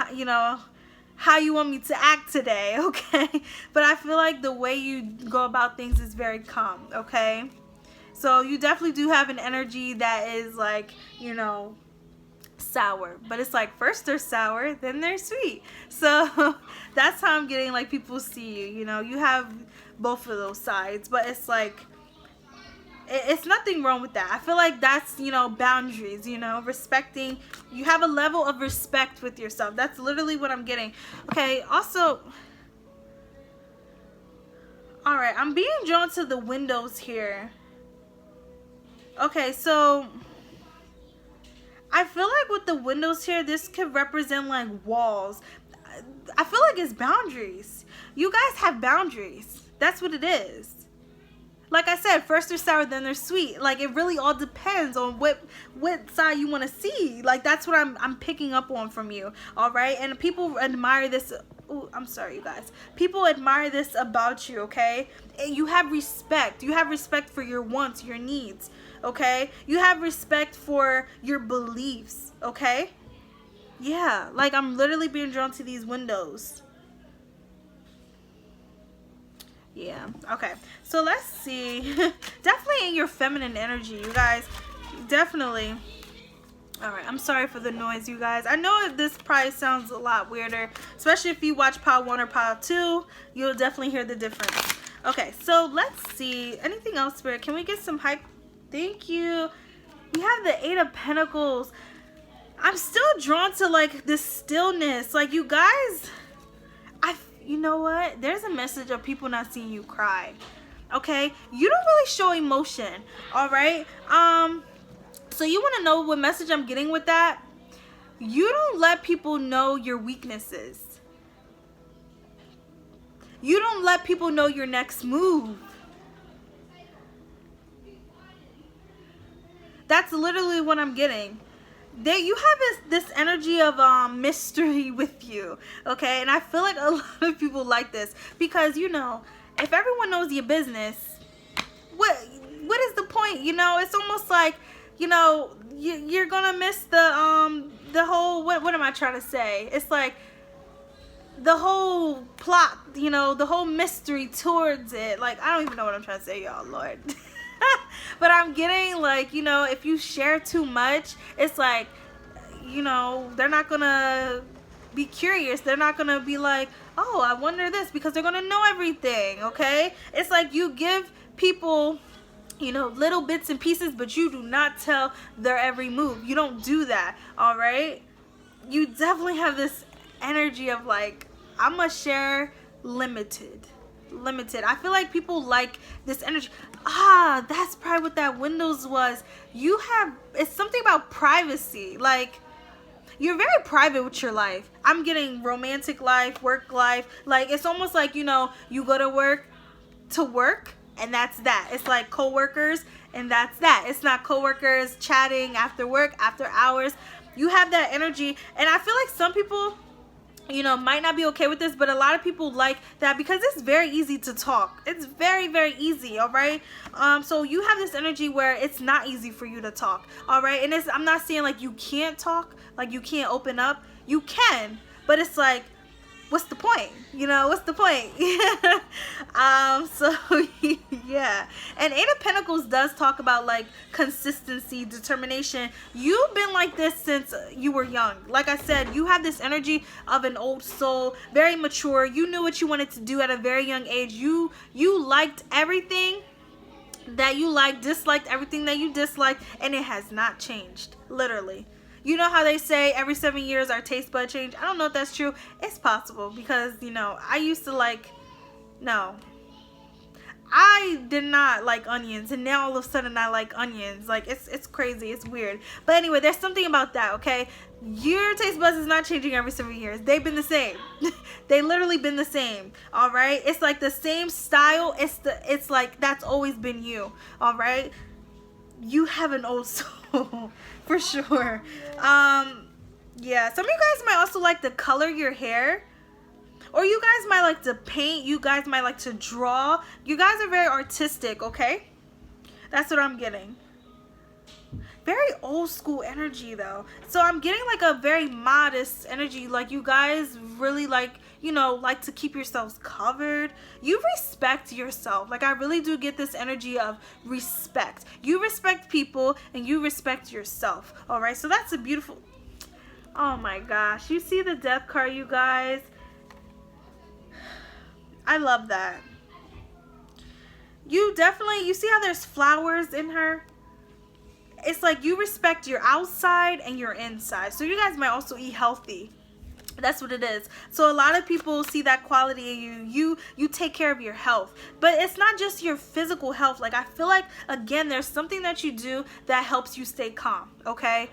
how you want me to act today, okay? But I feel like the way you go about things is very calm, okay? So you definitely do have an energy that is like, sour, but it's like first they're sour, then they're sweet. So that's how I'm getting, like, people see you. You have both of those sides, but it's like it's nothing wrong with that. I feel like that's, boundaries, respecting. You have a level of respect with yourself. That's literally what I'm getting. Okay, also, all right, I'm being drawn to the windows here. Okay, so I feel like with the windows here, this could represent like walls. I feel like it's boundaries. You guys have boundaries. That's what it is. Like I said, first they're sour, then they're sweet. Like, it really all depends on what side you want to see. Like, that's what I'm picking up on from you. All right, and people admire this. Ooh, I'm sorry, you guys. People admire this about you. Okay, you have respect. You have respect for your wants, your needs. Okay, you have respect for your beliefs. Okay, yeah. Like, I'm literally being drawn to these windows. Yeah, okay, so let's see. Definitely in your feminine energy, you guys. Definitely. All right, I'm sorry for the noise, you guys. I know this probably sounds a lot weirder, especially if you watch Pile 1 or Pile 2. You'll definitely hear the difference. Okay, so let's see. Anything else, Spirit? Can we get some hype? Thank you. We have the Eight of Pentacles. I'm still drawn to, like, this stillness. Like, you guys, you know what? There's a message of people not seeing you cry. Okay? You don't really show emotion. All right? So you want to know what message I'm getting with that? You don't let people know your weaknesses. You don't let people know your next move. That's literally what I'm getting. You have this energy of mystery with you, okay? And I feel like a lot of people like this because, if everyone knows your business, what is the point? It's almost like, you're gonna miss the whole, what am I trying to say? It's like the whole plot, the whole mystery towards it. Like, I don't even know what I'm trying to say, y'all, Lord. But I'm getting, like, if you share too much, it's like, they're not gonna be curious. They're not gonna be like, oh, I wonder this, because they're gonna know everything, okay? It's like you give people, little bits and pieces, but you do not tell their every move. You don't do that, all right? You definitely have this energy of, like, I'm gonna share limited. I feel like people like this energy. That's probably what that windows was. It's something about privacy. Like, you're very private with your life. I'm getting romantic life, work life. Like, it's almost like, you know, you go to work and that's that. It's like coworkers and that's that. It's not coworkers chatting after work, after hours. You have that energy, and I feel like some people, you know, might not be okay with this, but a lot of people like that because it's very easy to talk. It's very, very easy, all right? So you have this energy where it's not easy for you to talk, all right? And I'm not saying like you can't talk, like you can't open up. You can, but it's like, what's the point? You know, what's the point? So yeah. And Eight of Pentacles does talk about like consistency, determination. You've been like this since you were young. Like I said, you have this energy of an old soul, very mature. You knew what you wanted to do at a very young age. You liked everything that you liked, disliked everything that you disliked, and it has not changed, literally. You know how they say every 7 years our taste bud change? I don't know if that's true. It's possible because, you know, I used to I did not like onions, and now all of a sudden I like onions. Like, it's crazy. It's weird. But anyway, there's something about that, okay? Your taste buds is not changing every 7 years. They've been the same. They literally been the same, all right? It's like the same style. It's like that's always been you, all right? You have an old soul for sure. Yeah, some of you guys might also like to color your hair, or you guys might like to paint. You guys might like to draw. You guys are very artistic, okay? That's what I'm getting. Very old school energy though. So I'm getting like a very modest energy. Like, you guys really like, you know, like to keep yourselves covered. You respect yourself. Like, I really do get this energy of respect. You respect people and you respect yourself. All right. So that's a beautiful, oh my gosh. You see the Death card, you guys? I love that. You see how there's flowers in her? It's like you respect your outside and your inside. So you guys might also eat healthy. That's what it is. So a lot of people see that quality in you. You take care of your health. But it's not just your physical health. Like, I feel like, again, there's something that you do that helps you stay calm, okay?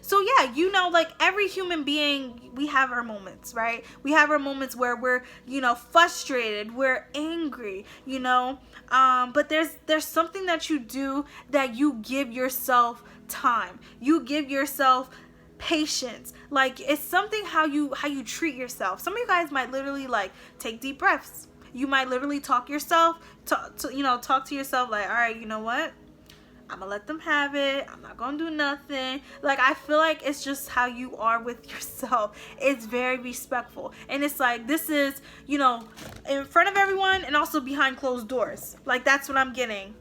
So yeah, you know, like every human being, we have our moments, right? We have our moments where we're, you know, frustrated, we're angry, you know, but there's something that you do that you give yourself time. You give yourself patience. Like, it's something how you treat yourself. Some of you guys might literally like take deep breaths. You might literally talk to yourself like, all right, you know what? I'm gonna let them have it. I'm not gonna do nothing. Like, I feel like it's just how you are with yourself. It's very respectful. And it's like, this is, you know, in front of everyone and also behind closed doors. Like, that's what I'm getting.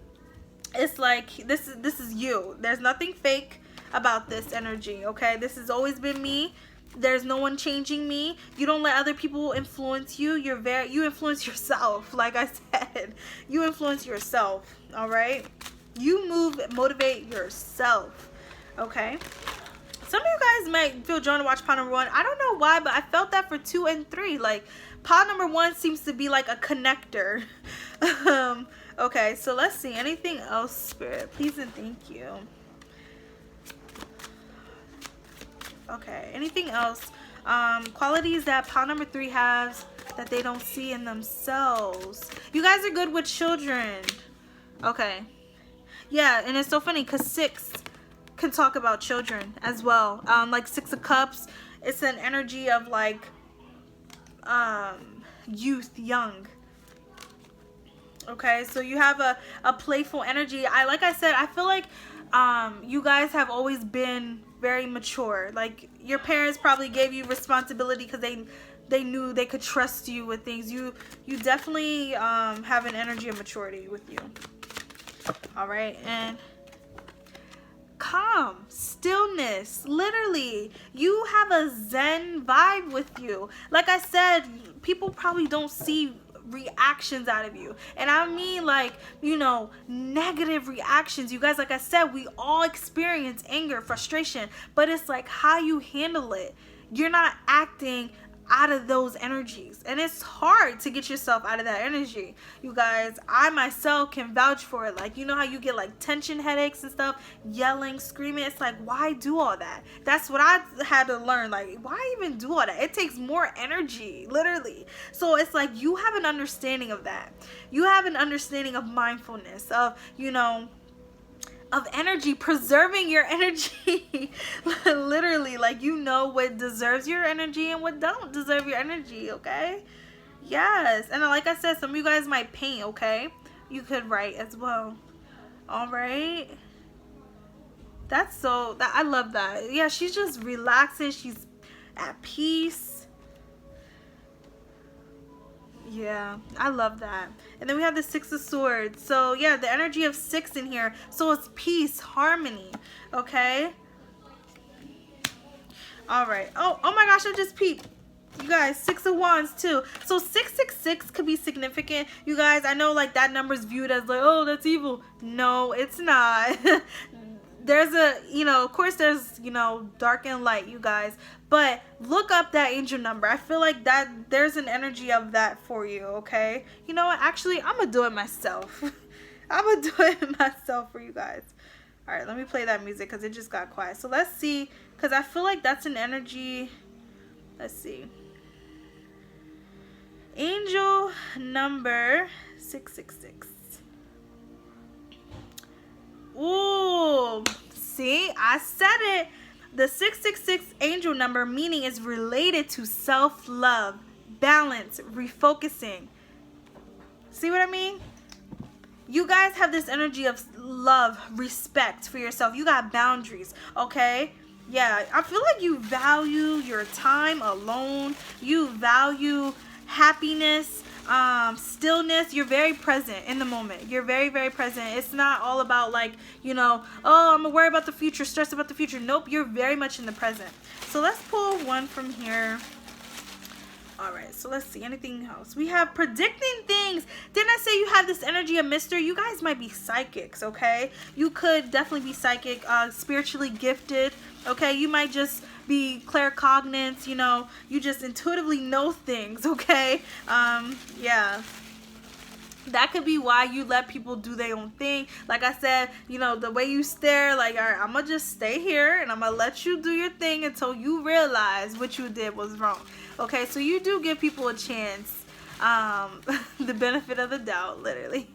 It's like, this is you. There's nothing fake about this energy, okay? This has always been me. There's no one changing me. You don't let other people influence you. You influence yourself. Like I said, you influence yourself, all right? You motivate yourself, okay? Some of you guys might feel drawn to watch pile number 1. I don't know why, but I felt that for 2 and 3. Like, pile number 1 seems to be like a connector. Okay, so let's see. Anything else, Spirit? Please and thank you. Okay, anything else? Qualities that pile number 3 has that they don't see in themselves. You guys are good with children. Okay. Yeah, and it's so funny because 6 can talk about children as well. Like 6 of Cups, it's an energy of like youth, young. Okay, so you have a playful energy. Like I said, I feel like you guys have always been very mature. Like, your parents probably gave you responsibility because they knew they could trust you with things. You definitely have an energy of maturity with you. All right, and calm, stillness. Literally, you have a zen vibe with you. Like I said, people probably don't see reactions out of you, and I mean, like, you know, negative reactions. You guys, like I said, we all experience anger, frustration, but it's like how you handle it. You're not acting out of those energies, and it's hard to get yourself out of that energy. You guys, I myself can vouch for it. Like, you know how you get like tension headaches and stuff, yelling, screaming? It's like, why do all that? That's what I had to learn. Like, why even do all that? It takes more energy, literally. So it's like, you have an understanding of that. You have an understanding of mindfulness, of, you know, of energy, preserving your energy. Literally, like, you know what deserves your energy and what don't deserve your energy. Okay, yes. And like I said, some of you guys might paint. Okay, you could write as well. All right, that's so that I love that. Yeah, she's just relaxing, she's at peace. Yeah, I love that. And then we have the Six of Swords. So yeah, the energy of 6 in here. So it's peace, harmony. Okay. All right. Oh my gosh, I just peeped. You guys, 6 of Wands too. So 666 could be significant. You guys, I know like that number is viewed as like, oh, that's evil. No, it's not. There's a, you know, of course there's, you know, dark and light, you guys, but look up that angel number. I feel like that there's an energy of that for you. Okay, you know what, actually I'm gonna do it myself. I'm gonna do it myself for you guys. All right, let me play that music because it just got quiet. So let's see, because I feel like that's an energy. Let's see, angel number 666. Ooh, see, I said it. The 666 angel number meaning is related to self-love, balance, refocusing. See what I mean? You guys have this energy of love, respect for yourself. You got boundaries, okay? Yeah, I feel like you value your time alone. You value happiness, stillness. You're very present in the moment. You're very, very present. It's not all about like, you know, oh, I'm gonna worry about the future, stress about the future. Nope, you're very much in the present. So let's pull one from here. All right, so let's see, anything else? We have predicting things. Didn't I say you have this energy of mystery? You guys might be psychics, okay? You could definitely be psychic, spiritually gifted, okay? You might just be claircognizant, you know, you just intuitively know things, okay? Yeah. That could be why you let people do their own thing. Like I said, you know, the way you stare, like, all right, I'm going to just stay here and I'm going to let you do your thing until you realize what you did was wrong. Okay, so you do give people a chance, the benefit of the doubt, literally.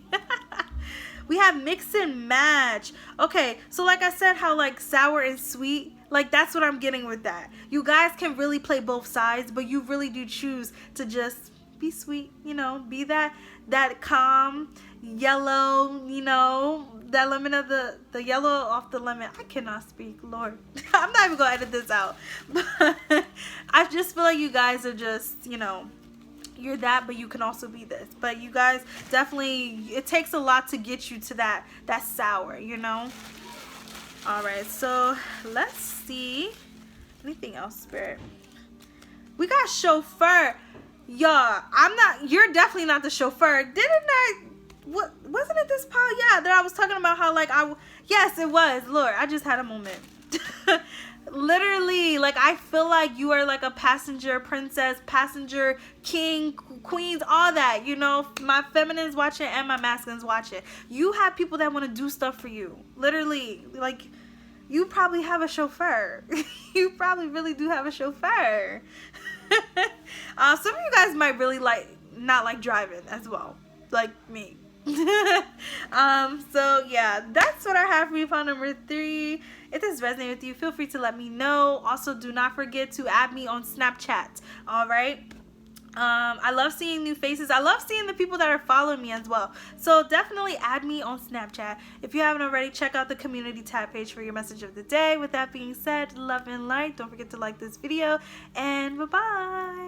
We have mix and match. Okay, so like I said, how like sour and sweet, like that's what I'm getting with that. You guys can really play both sides, but you really do choose to just be sweet, you know, be that calm yellow, you know, that lemon of the yellow off the lemon. I cannot speak, Lord. I'm not even gonna edit this out. But I just feel like you guys are just, you know, you're that, but you can also be this. But you guys definitely, it takes a lot to get you to that sour, you know. All right, so let's see anything else, Spirit. We got chauffeur. Y'all, you're definitely not the chauffeur. Wasn't it this pile? Yeah, that I was talking about how like yes, it was. Lord, I just had a moment. Literally, like I feel like you are like a passenger princess, passenger king, queens, all that, you know. My feminine's watching and my masculine's watching. You have people that want to do stuff for you. Literally, like you probably have a chauffeur. You probably really do have a chauffeur. Some of you guys might really not like driving as well, like me. So yeah, that's what I have for you, pile number 3. If this resonates with you, feel free to let me know. Also, do not forget to add me on Snapchat. All right. I love seeing new faces. I love seeing the people that are following me as well. So definitely add me on Snapchat. If you haven't already, check out the community tab page for your message of the day. With that being said, love and light. Don't forget to like this video, and bye-bye.